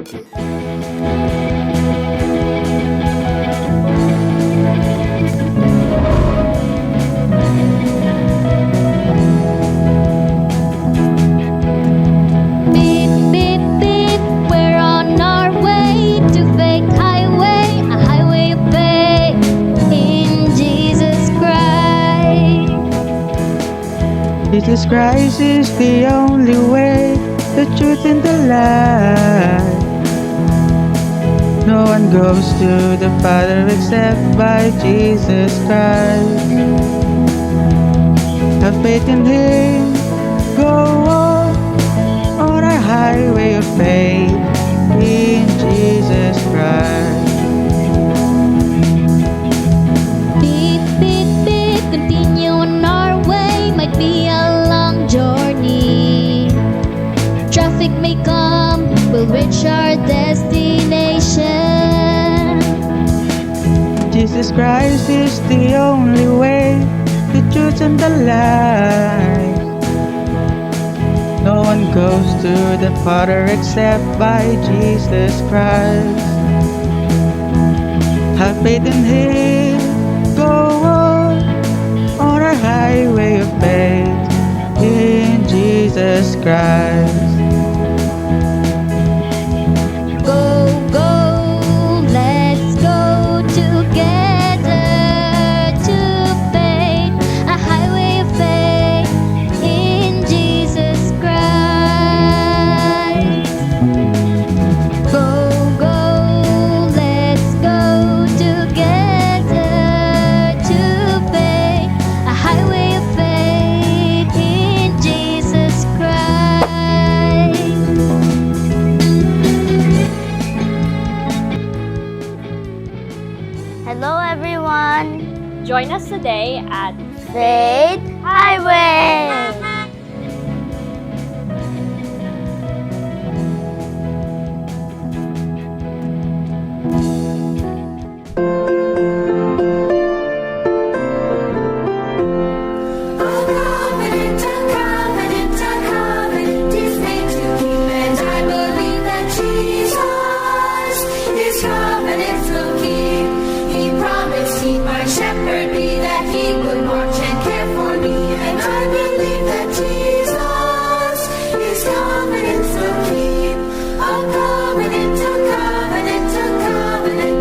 Beep, beep, beep, we're on our way to Faith Highway, a highway of faith in Jesus Christ. Jesus Christ is the only way, the truth and the life. No one goes to the Father except by Jesus Christ. Have faith in Him, go on our highway of faith in Jesus Christ. Beep, beep, beep, continue on our way, might be a long journey. Traffic may come, we'll reach our destination. Jesus Christ is the only way, the truth and the life. No one goes to the Father except by Jesus Christ. Have faith in Him, go on our highway of faith in Jesus Christ. Go, go, let's go together to faith, a highway of faith in Jesus Christ. Go, go, let's go together to faith, a highway of faith in Jesus Christ. Hello everyone! Join us today at Faith Highway! Covenant is made to keep, and I believe that Jesus His covenants will keep. He promised He'd my shepherd be, that He would watch and care for me, and I believe that Jesus His covenants will keep. A covenant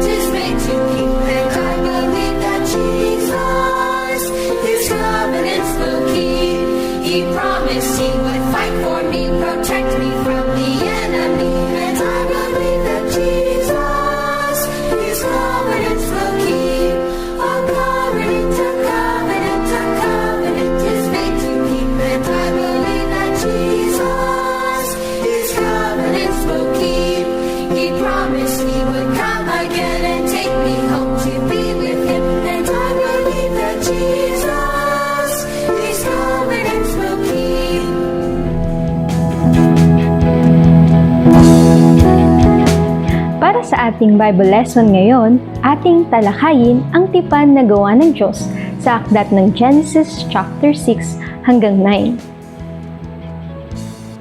is made to keep, and I believe that Jesus His covenants will keep. He promised He would fight for me, protect me from the enemy, and I believe that Jesus His covenants will keep. A covenant is made to keep, and I believe that Jesus His covenants will keep. He promised He would come again and take me home to be with Him, and I believe that Jesus His covenants will keep. Para sa ating Bible lesson ngayon, ating talakayin ang tipan na gawa ng Diyos sa akdat ng Genesis chapter 6 hanggang 9.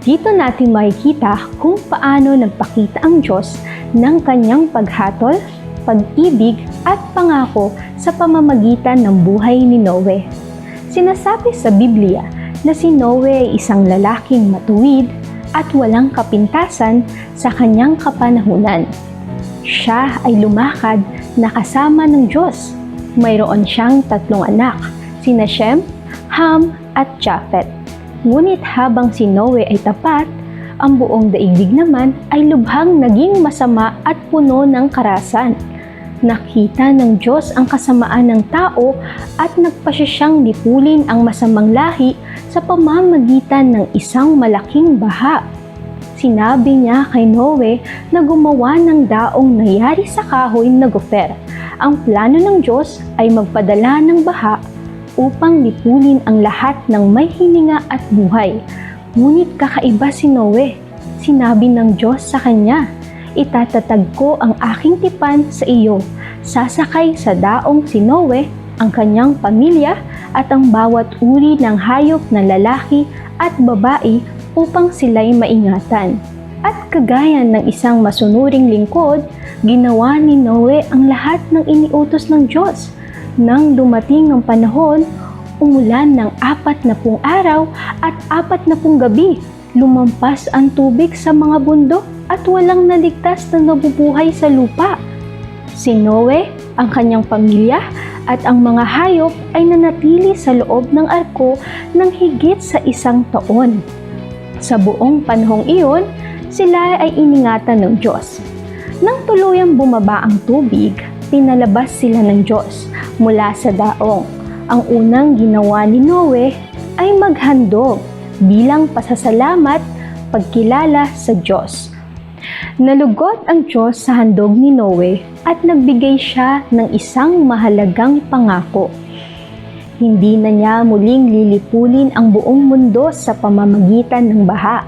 Dito natin makikita kung paano nagpakita ang Diyos ng kanyang paghatol, pag-ibig at pangako sa pamamagitan ng buhay ni Noe. Sinasabi sa Biblia na si Noe ay isang lalaking matuwid at walang kapintasan sa kanyang kapanahunan. Siya ay lumakad na kasama ng Diyos. Mayroon siyang 3 anak, sina Shem, Ham at Japhet. Ngunit habang si Noe ay tapat, ang buong daigdig naman ay lubhang naging masama at puno ng karahasan. Nakita ng Diyos ang kasamaan ng tao at nagpasya siyang lipulin ang masamang lahi sa pamamagitan ng isang malaking baha. Sinabi niya kay Noe na gumawa ng daong nangyari sa kahoy na gofer. Ang plano ng Diyos ay magpadala ng baha upang lipulin ang lahat ng may hininga at buhay. Ngunit kakaiba si Noe. Sinabi ng Diyos sa kanya, "Itatatag ko ang aking tipan sa iyo. Sasakay sa daong si Noe, ang kanyang pamilya at ang bawat uri ng hayop na lalaki at babae upang sila'y maingatan." At kagaya ng isang masunuring lingkod, ginawa ni Noe ang lahat ng iniutos ng Diyos. Nang dumating ang panahon, umulan ng 40 araw at 40 gabi. Lumampas ang tubig sa mga bundok at walang naligtas na nabubuhay sa lupa. Si Noe, ang kanyang pamilya at ang mga hayop ay nanatili sa loob ng arko ng higit sa 1 taon. Sa buong panahong iyon, sila ay iningatan ng Diyos. Nang tuluyang bumaba ang tubig, pinalabas sila ng Diyos mula sa daong. Ang unang ginawa ni Noe ay maghandog bilang pasasalamat, pagkilala sa Diyos. Nalugot ang Diyos sa handog ni Noe at nagbigay siya ng isang mahalagang pangako. Hindi na niya muling lilipulin ang buong mundo sa pamamagitan ng baha.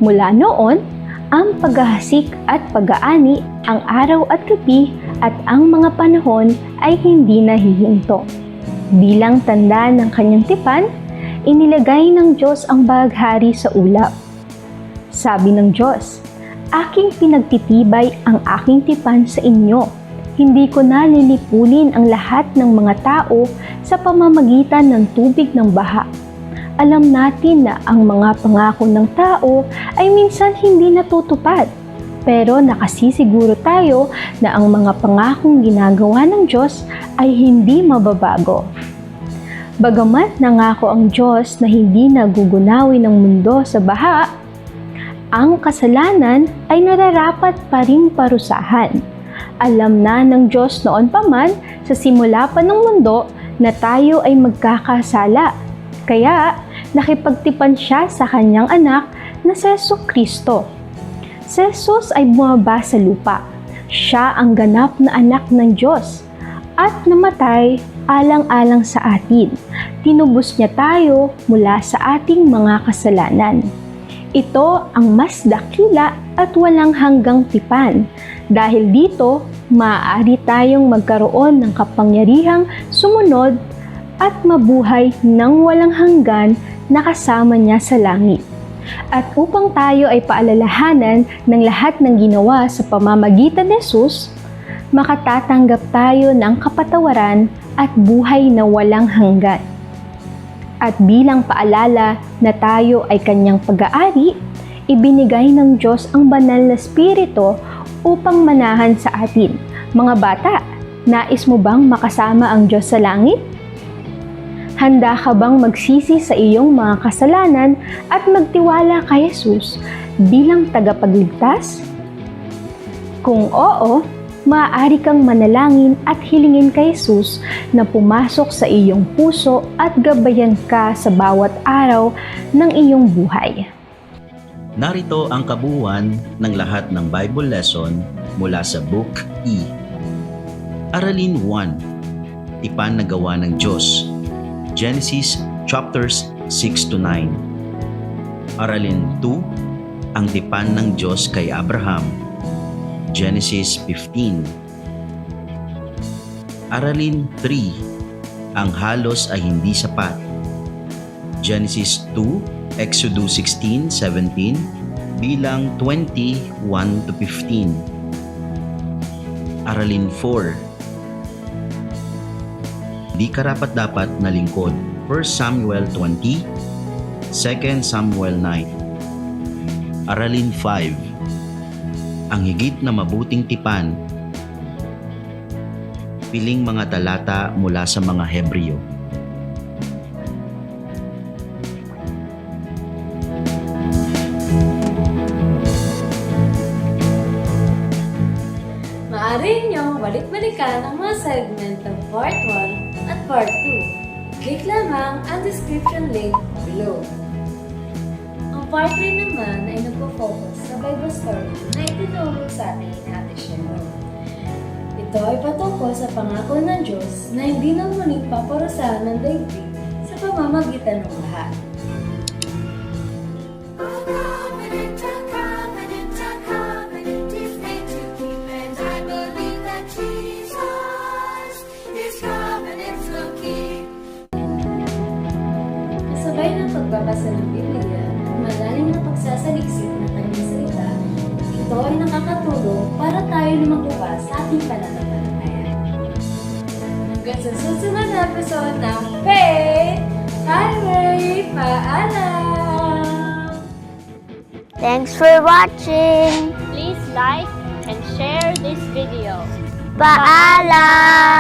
Mula noon, ang paghahasik at pag-aani, ang araw at gabi at ang mga panahon ay hindi nahihinto. Bilang tanda ng kanyang tipan, inilagay ng Diyos ang bahaghari sa ulap. Sabi ng Diyos, "Aking pinagtitibay ang aking tipan sa inyo. Hindi ko na lilipulin ang lahat ng mga tao sa pamamagitan ng tubig ng baha." Alam natin na ang mga pangako ng tao ay minsan hindi natutupad. Pero nakasisiguro tayo na ang mga pangakong ginagawa ng Diyos ay hindi mababago. Bagamat nangako ang Diyos na hindi nagugunawin ng mundo sa baha, ang kasalanan ay nararapat pa ring parusahan. Alam na ng Diyos noon pa man sa simula pa ng mundo na tayo ay magkakasala. Kaya nakipagtipan siya sa kanyang anak na si Jesucristo. Si Jesus ay bumaba sa lupa. Siya ang ganap na anak ng Diyos at namatay alang-alang sa atin. Tinubos niya tayo mula sa ating mga kasalanan. Ito ang mas dakila at walang hanggang tipan. Dahil dito, maaari tayong magkaroon ng kapangyarihang sumunod at mabuhay ng walang hanggan na kasama niya sa langit. At upang tayo ay paalalahanan ng lahat ng ginawa sa pamamagitan ni Jesus, makatatanggap tayo ng kapatawaran at buhay na walang hanggan. At bilang paalala na tayo ay kanyang pag-aari, ibinigay ng Diyos ang banal na Espiritu upang manahan sa atin. Mga bata, nais mo bang makasama ang Diyos sa langit? Handa ka bang magsisi sa iyong mga kasalanan at magtiwala kay Jesus bilang tagapagligtas? Kung oo, maaari kang manalangin at hilingin kay Jesus na pumasok sa iyong puso at gabayan ka sa bawat araw ng iyong buhay. Narito ang kabuuan ng lahat ng Bible lesson mula sa Book E. Aralin 1. Tipan na gawa ng Diyos. Genesis chapters 6 to 9. Aralin 2. Ang tipan ng Diyos kay Abraham. Genesis 15. Aralin 3. Ang halos ay hindi sapat. Genesis 2, Exodus 16-17, bilang 21 to 15. Aralin 4. Di karapat-dapat na lingkod. 1 Samuel 20, 2 Samuel 9. Aralin 5. Ang higit na mabuting tipan. Piling mga talata mula sa mga Hebreo. Maaari niyong balik-balikan ang mga segment ng Part 1 at Part 2. Click lamang ang description link below. Ang Part 3 naman ay nagpo-focus sa Bible story na itinulog sa atin ni Ate Sharon. Ito ay patungkol sa pangako ng Diyos na hindi na muling paparusahan ng daigdig sa pamamagitan ng baha. A covenant is made to keep, and I believe that Jesus, His covenants will keep. Kasabay ng pagbabasa ng Biblia at malalim na pagsasaliksik ng kanyang salita, ito ay nakakatulong para tayo na magbukas sa ating pananampalataya. Hanggang sa susunod na episode ng Faith Highway, paalam! Thanks for watching. Please like and share this video. Paalam!